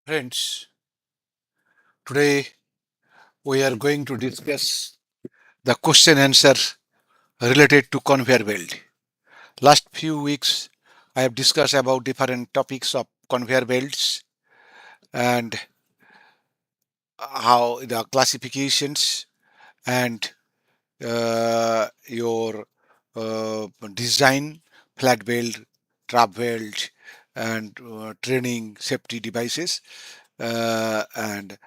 Friends, today we are going to discuss the question answer related to conveyor belt. Last few weeks, I have discussed about different topics of conveyor belts and how the classifications and your design, flat belt, trap belt, and training safety devices and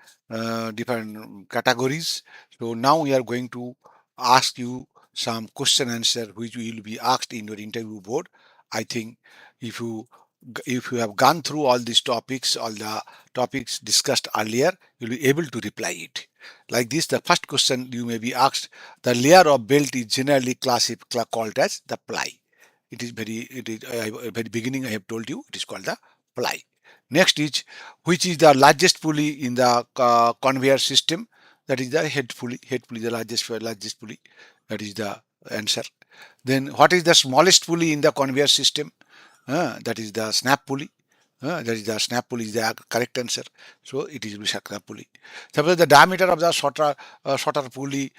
different categories. So now we are going to ask you some question answer which will be asked in your interview board. I think if you if you have gone through all these topics, all the topics discussed earlier, you'll be able to reply it. Like this, the first question you may be asked: the layer of belt is generally called as the ply. It is very beginning I have told you it is called the ply. Next is which is the largest pulley in the conveyor system? That is the head pulley. Head pulley, the largest pulley. That is the answer. Then what is the smallest pulley in the conveyor system? That is the snap pulley. That is the snap pulley is the correct answer. So it is snap pulley. Suppose the diameter of the shorter pulley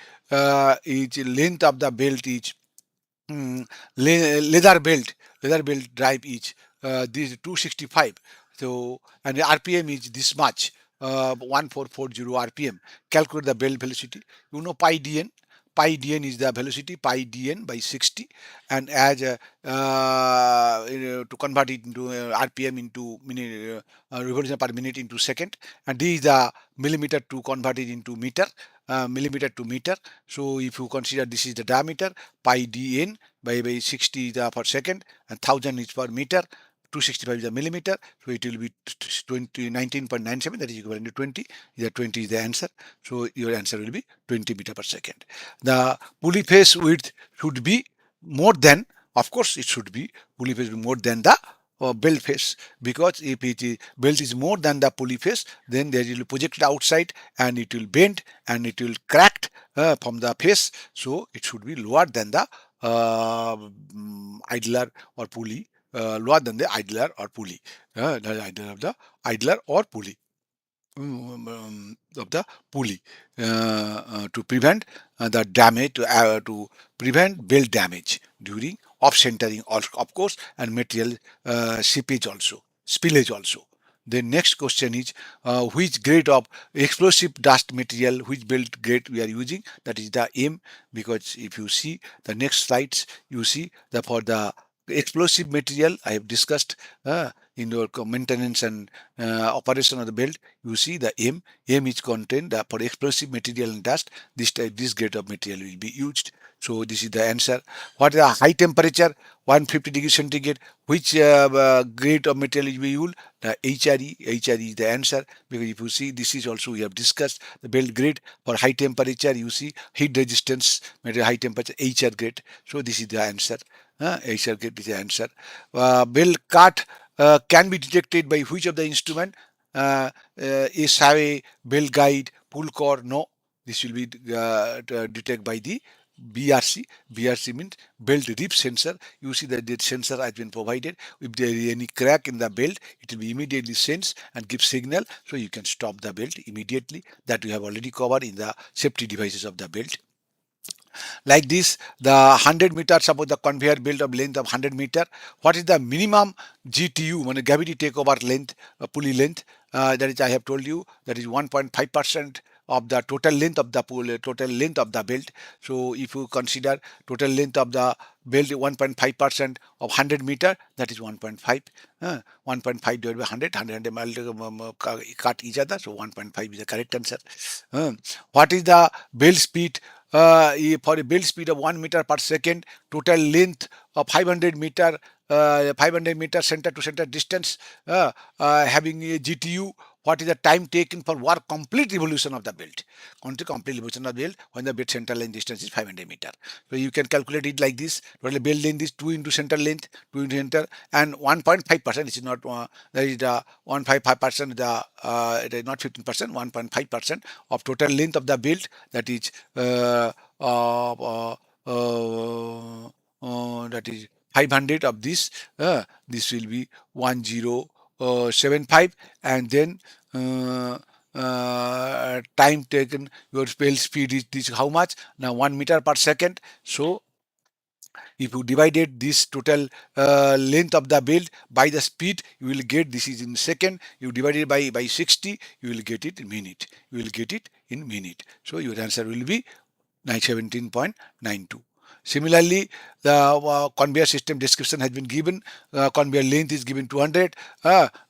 is length of the belt is leather belt drive is this 265. So and the RPM is this much 1440 RPM. Calculate the belt velocity. You know pi dn. Pi dn is the velocity pi dn by 60, and as to convert it into RPM into minute revolution per minute into second, and this is the millimeter to convert it into meter, millimeter to meter. So if you consider this is the diameter, pi dn by 60 is per second, and 1000 is per meter. 265 is a millimeter, so it will be 19.97, that is equivalent to 20. The 20 is the answer, so your answer will be 20 meter per second. The pulley face width should be more than, of course, it should be pulley face more than the belt face, because if belt is more than the pulley face, then there will be projected outside and it will bend and it will cracked from the face, so it should be lower than the idler or pulley, lower than the idler or pulley, the idler of the idler or pulley of the pulley to prevent the damage, to prevent belt damage during off centering, of course, and material seepage also, spillage also. The next question is which grade of explosive dust material, which belt grade we are using? That is the M, because if you see the next slides, you see that for the explosive material I have discussed in your maintenance and operation of the belt. You see the M. M is contained for explosive material and dust. This grade of material will be used. So this is the answer. What is the high temperature? 150 degrees centigrade. Which grade of material will be used? The HRE. HRE is the answer, because if you see, this is also we have discussed the belt grade for high temperature. You see heat resistance material, high temperature, HR grade. So this is the answer. HR grade is the answer. Belt cut can be detected by which of the instrument? Is have a belt guide, pull cord? No, this will be detected by the BRC. BRC means belt rip sensor. You see that the sensor has been provided. If there is any crack in the belt, it will be immediately sensed and give signal, so you can stop the belt immediately. That we have already covered in the safety devices of the belt. Like this, the 100 meter, suppose the conveyor belt of length of 100 meter, what is the minimum GTU, gravity takeover length, pulley length? That is, I have told you, that is 1.5% of the total length of the total length of the belt. So if you consider total length of the belt 1.5% of 100 meter, that is 1.5. 1.5 divided by 100, 100 cut each other, so 1.5 is the correct answer. What is the belt speed? For a belt speed of 1 meter per second, total length of 500 meter, 500 meter center to center distance, having a GTU. What is the time taken for work complete revolution of the belt? Complete revolution of the belt when the belt center line distance is 500 meter. So you can calculate it like this. Total belt length is 2 into center length, 2 into center, and 1.5%. This is not that is the 1.5%. It is not 15%. 1.5% of total length of the belt. That is that is 500 of this. This will be 10 0.075, and then time taken, your belt speed is this how much now, 1 meter per second. So if you divided this total length of the belt by the speed, you will get this is in second. You divide it by 60, you will get it in minute. You will get it in minute. So your answer will be 17.92. Similarly, the conveyor system description has been given. Conveyor length is given 200.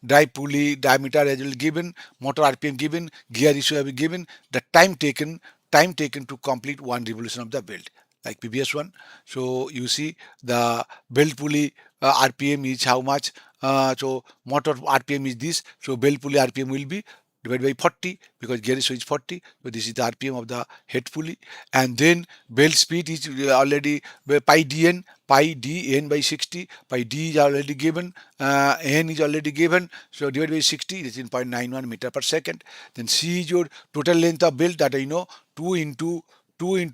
Drive pulley diameter as well given. Motor RPM given. Gear issue have been given. The time taken to complete one revolution of the belt, like previous one. So you see the belt pulley RPM is how much. So motor RPM is this. So belt pulley RPM will be divided by 40, because gear is 40. So this is the RPM of the head pulley. And then belt speed is already pi dn by 60. Pi d is already given. N is already given. So divided by 60, this is 0.91 meter per second. Then C is your total length of belt, that I know, 2 into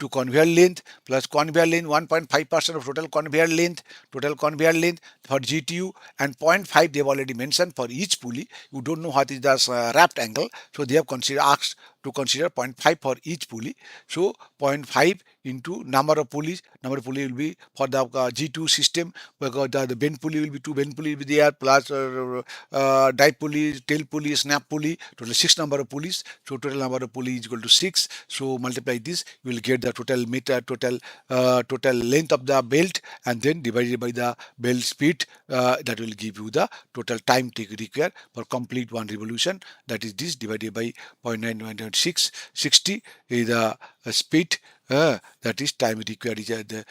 conveyor length plus conveyor length 1.5% of total conveyor length for GTU, and 0.5 they've already mentioned for each pulley. You don't know what is the wrapped angle, so they have asked to consider 0.5 for each pulley. So 0.5 into number of pulleys will be for the G2 system, because the bend pulley will be 2 bend pulley will be there, plus dive pulley, tail pulley, snap pulley, total 6 number of pulleys. So total number of pulley is equal to 6. So multiply this, you will get the total meter, total length of the belt, and then divided by the belt speed. That will give you the total time required for complete one revolution. That is this divided by 0.996. 60 is the speed. That is time required is at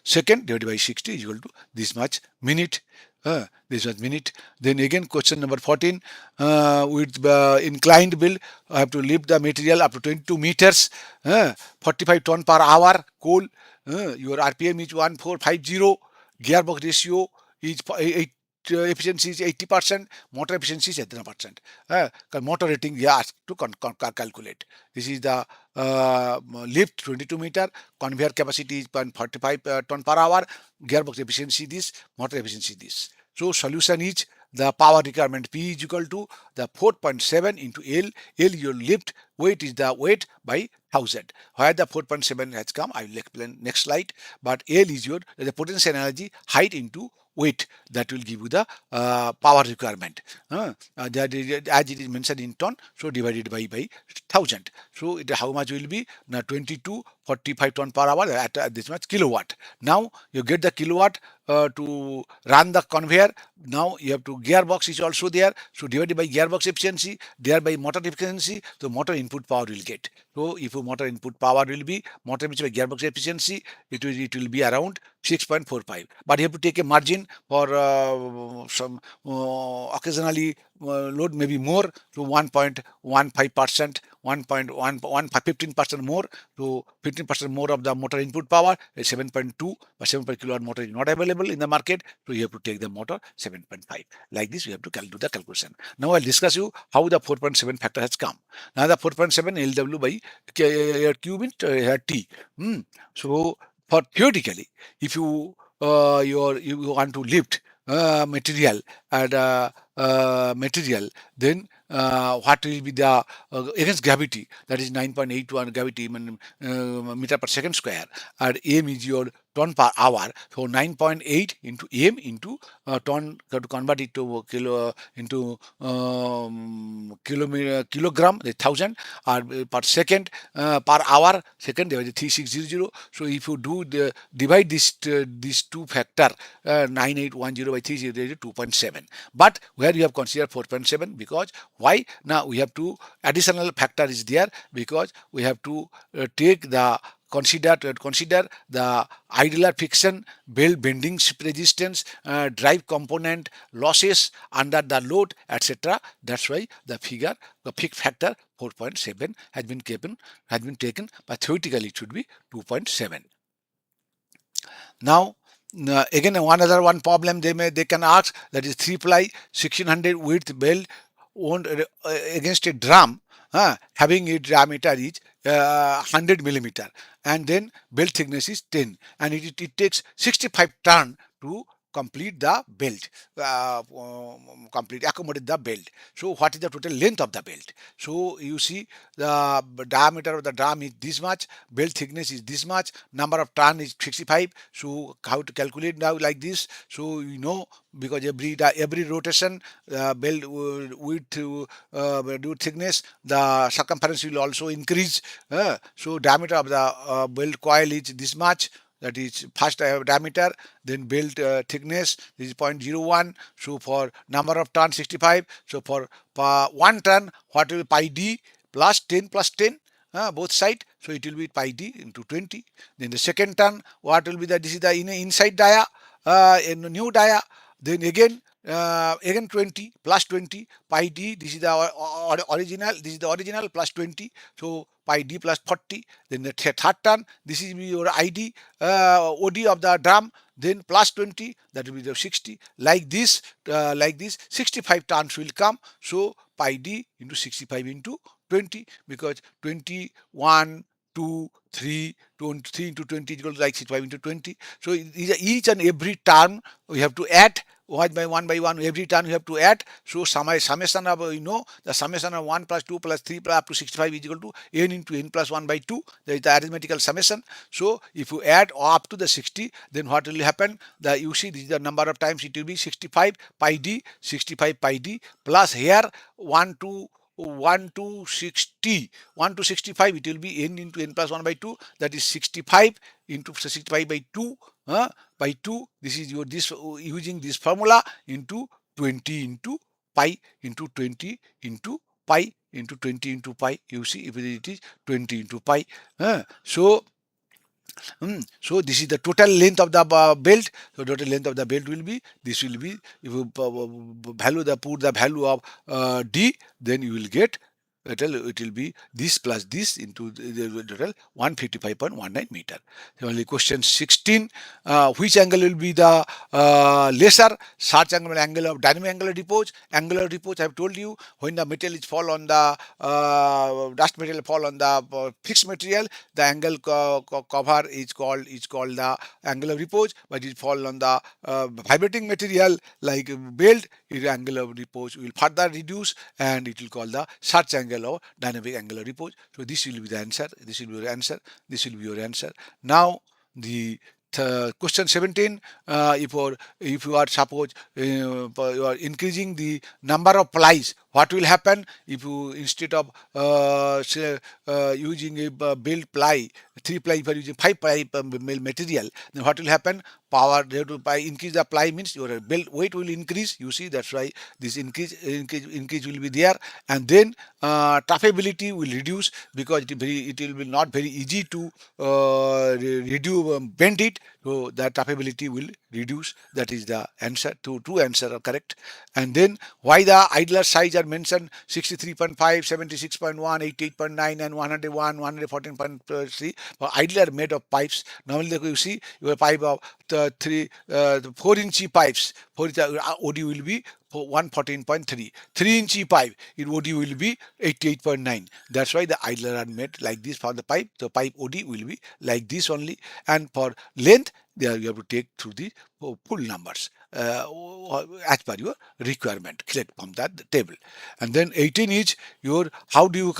second divided by 60 is equal to this much minute. This was minute. Then again question number 14, with inclined build, I have to lift the material up to 22 meters, 45 ton per hour coal. Your RPM is 1450. Gearbox ratio is efficiency is 80%, motor efficiency is 80%. Motor rating they asked to calculate. This is the lift 22 meter, conveyor capacity is 0.45 ton per hour, gearbox efficiency this, motor efficiency this. So solution is the power requirement P is equal to the 4.7 into L. L your lift, weight is the weight by 1000. Where the 4.7 has come, I will explain next slide. But L is your the potential energy, height into weight, that will give you the power requirement. That is, as it is mentioned in ton, so divided by 1000. So how much will be? Now 2245 ton per hour at this much kilowatt. Now you get the kilowatt to run the conveyor. Now you have to gearbox is also there. So divided by gearbox efficiency, thereby motor efficiency, the motor input power will get. So if your motor input power will be motor which by gearbox efficiency, it will be around 6.45. But you have to take a margin for some occasionally load maybe more to 1.15%, 15% more to 15% more of the motor input power, 7.2, but 7 kilowatt motor is not available in the market, so you have to take the motor 7.5. Like this, you have to do the calculation. Now I'll discuss you how the 4.7 factor has come. Now the 4.7 LW by Q means T. So for theoretically, if you you want to lift material and material, then what will be the against gravity, that is 9.81 gravity meter per second square, and m is your ton per hour. So 9.8 into m into ton, to convert it to kilo into kilogram, the 1000, or per second, per hour second, there is 3600. So if you divide these two factor, 9810 by 30, there is 2.7. But where you have considered 4.7, because why? Now we have to additional factor is there, because we have to take the consider the idler friction, belt bending resistance, drive component losses under the load, etc. That's why the fixed factor 4.7 has been taken, but theoretically it should be 2.7. Now again one problem they can ask, that is 3 ply 1600 width belt on against a drum, having a diameter is 100 millimeter, and then belt thickness is 10, and it takes 65 turn to complete the belt, accommodate the belt. So what is the total length of the belt? So you see the diameter of the drum is this much, belt thickness is this much, number of turn is 65. So how to calculate now like this? So you know, because every rotation, belt width thickness, the circumference will also increase. So diameter of the belt coil is this much, that is first diameter, then belt thickness, this is 0.01. So for number of turn 65, so for one turn, what will be pi d plus 10 plus 10, both side, so it will be pi d into 20. Then the second turn, what will be the, this is the inside dia, in new dia, then again 20 plus 20 pi d, this is the original, this is the original plus 20, so pi d plus 40. Then the third turn, this is your id, od of the drum, then plus 20, that will be the 60. Like this 65 turns will come. So pi d into 65 into 20, because 21 2 3 23 into 20 is equal to like 65 into 20. So each and every turn we have to add one by one, every turn we have to add. So summation of, the summation of 1 plus 2 plus 3 plus up to 65 is equal to n into n plus 1 by 2. That is the arithmetical summation. So if you add up to the 60, then what will happen? You see, this is the number of times it will be 65 pi d, 65 pi d plus here 1 to 60, 1 to 65, it will be n into n plus 1 by 2, that is 65 into 65 by 2, by 2, this is your using this formula, into 20 into pi into 20 into pi into 20 into pi. You see, if it is 20 into pi. So this is the total length of the belt. So total length of the belt will be, this will be, if you put the value of d, then you will get, it will be this plus this into the total 155.19 meter. So only question 16, which angle will be the lesser? Search angle of dynamic angular repose. Angular repose, I have told you, when the material is fall on the dust material fall on the fixed material, the angle cover is called the angle of repose. But it fall on the vibrating material like belt, its angle of repose will further reduce, and it will call the search angle of dynamic angular repose. So this will be the answer. This will be your answer. This will be your answer. Now the question 17, if you are suppose you are increasing the number of plies, what will happen if you, instead of using a belt ply, 3 ply, if you are using 5 ply material, then what will happen? Power, they have to increase the ply, means your belt weight will increase. You see, that's why this increase will be there. And then toughability will reduce, because it will be not very easy to reduce, bend it. So the toughability will reduce. That is the answer. Two answers are correct. And then why the idler size are mentioned: 63.5, 76.1, 88.9, and 101, 114.3. For idler made of pipes. Normally, you see your pipe of 4-inch pipes. OD will be 114.3. 3-inch pipe, in OD will be 88.9. That's why the idler are made like this for the pipe. The pipe OD will be like this only. And for length, there you have to take through the full numbers as per your requirement. Select from that table. And then 18 is your, how do you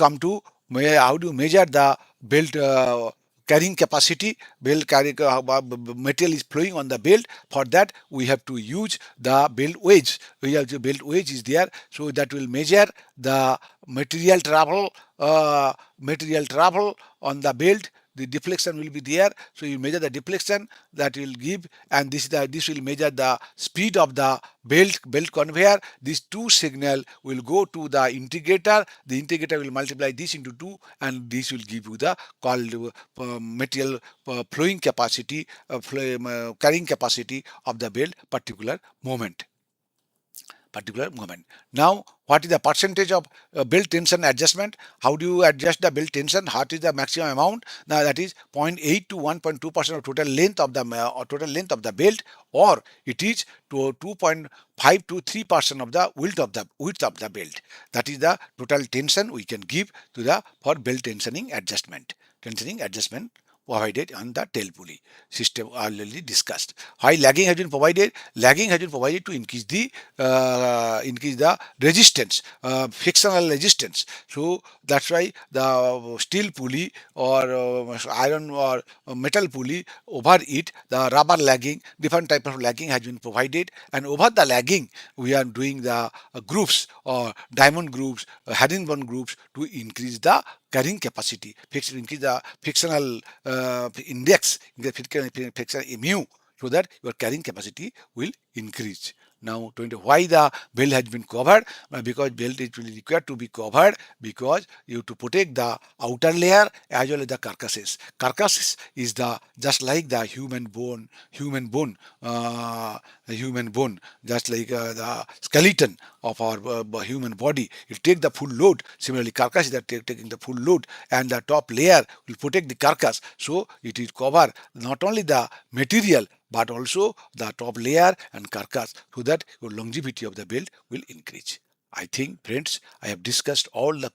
measure the belt carrying capacity? Belt carrying material is flowing on the belt. For that, we have to use the belt wedge. We have the belt wedge is there, so that will measure the material travel on the belt. The deflection will be there, so you measure the deflection, that will give, and this will measure the speed of the belt conveyor. These two signal will go to the integrator. The integrator will multiply this into 2, and this will give you the called material flowing capacity, carrying capacity of the belt particular moment. Now, what is the percentage of belt tension adjustment? How do you adjust the belt tension? What is the maximum amount? Now, that is 0.8 to 1.2% of total length of the belt, or it is to 2.5 to 3% of the width of the belt. That is the total tension we can give to the for belt tensioning adjustment. provided on the tail pulley system already discussed. Why lagging has been provided? Lagging has been provided to increase the resistance, frictional resistance. So that's why the steel pulley or iron or metal pulley, over it the rubber lagging, different type of lagging has been provided, and over the lagging we are doing the grooves or diamond grooves, herringbone grooves to increase the carrying capacity, increase the frictional index, in the frictional mu, so that your carrying capacity will increase. Now, why the belt has been covered? Because belt is really required to be covered, because you to protect the outer layer as well as the carcasses. Carcasses is the just like the human bone, just like the skeleton of our human body. It take the full load. Similarly, carcass is that taking the full load, and the top layer will protect the carcass. So it will cover not only the material but also the top layer and carcass, so that your longevity of the belt will increase. I think, friends, I have discussed all the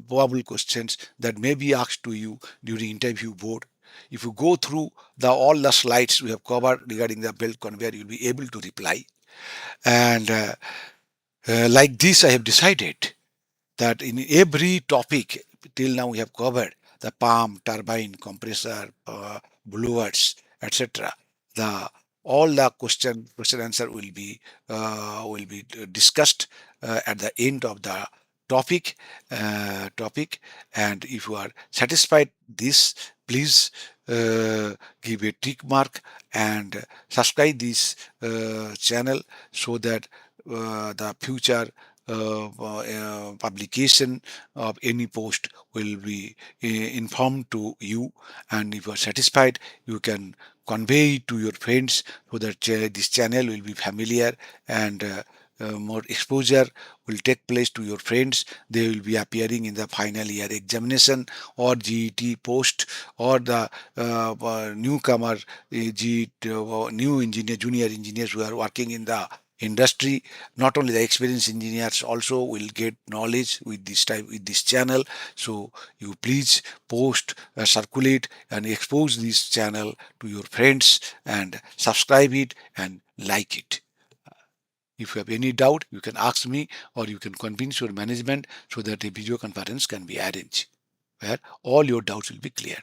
probable questions that may be asked to you during interview board. If you go through all the slides we have covered regarding the belt conveyor, you'll be able to reply. And like this, I have decided that in every topic till now we have covered the pump, turbine, compressor, blowers, etc. The all the question answer will be discussed at the end of the topic. And if you are satisfied this, please give a tick mark and subscribe this channel, so that the future publication of any post will be informed to you. And if you are satisfied, you can convey it to your friends, so that this channel will be familiar, and more exposure will take place to your friends. They will be appearing in the final year examination or GET post, or the newcomer new engineer, junior engineers who are working in the industry. Not only the experienced engineers also will get knowledge with this channel. So you please post, circulate and expose this channel to your friends, and subscribe it and like it. If you have any doubt, you can ask me, or you can convince your management, so that a video conference can be arranged where all your doubts will be cleared.